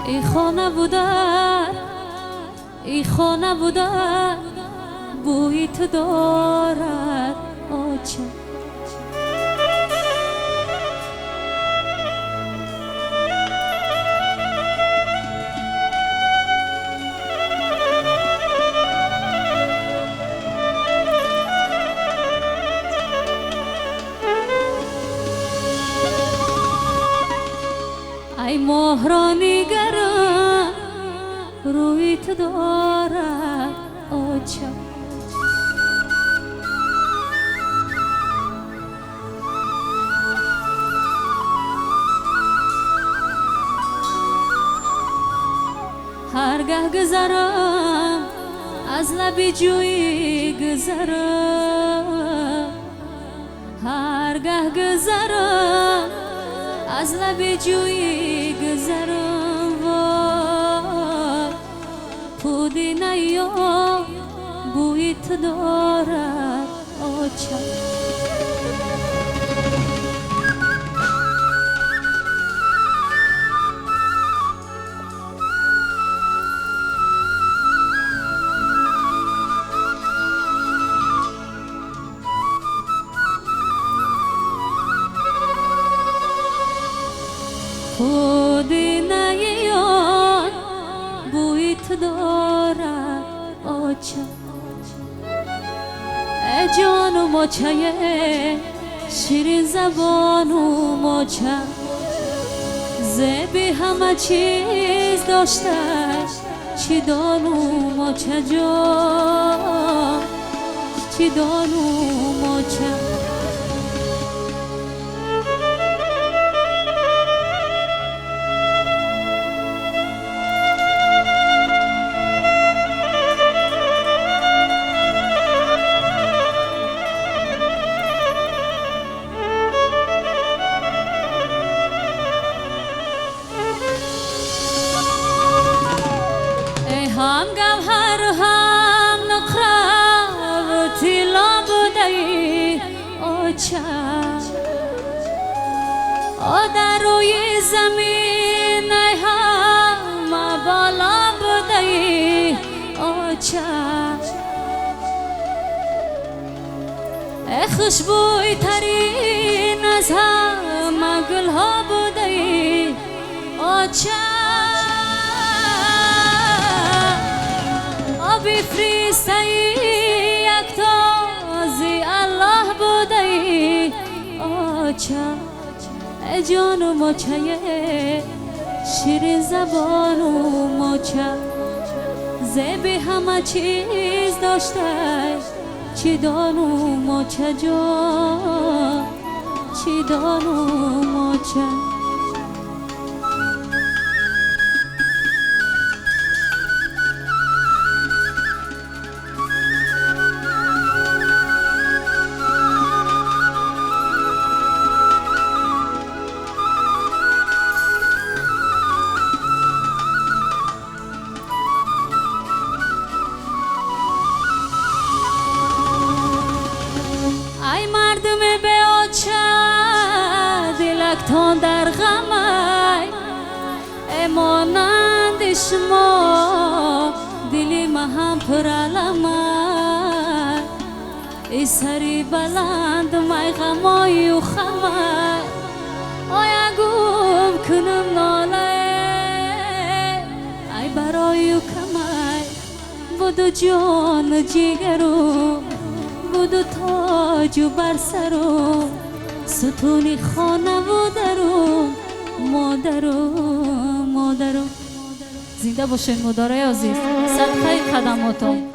ای خانه بودن بوی تو دارد آچه ای مهرانی گرم روی تو دارد آچه هرگه گذرم از لب جوی گذرم هرگه گذرم از لب جوی گذرم وای پودینه یا بوی تو دارد آچه پودینه یان بوی تو دارد آچه ای جان و مچه شیرین زبان و مچه زبی همه چیز داشته چی دانو مچه جان چی دانو مچه هم گوهر هم نقره و طلا بودی آچه در روی زمین ای همه بالا بودی آچه ای خوشبوی ترین از همه گلها بودی آچه بفرستی یک تازی الله بودی آچه ای جان و مچه شیرین زبان و مچه زبی همه چیز داشته چی دانو مچه جان چی دانو مچه ای مردم به آچه دلک تان در غمای ای مانند شما دلی ما هم پر علمای ای سری بلند مای غمای و خمای آیا گم کنم ناله ای برای و کمای بودو جان جیگرو بودو تاج و بر سرو ستونی خانوادرو مادرو زنده باشین مادرای عزیز صدقه قدماتم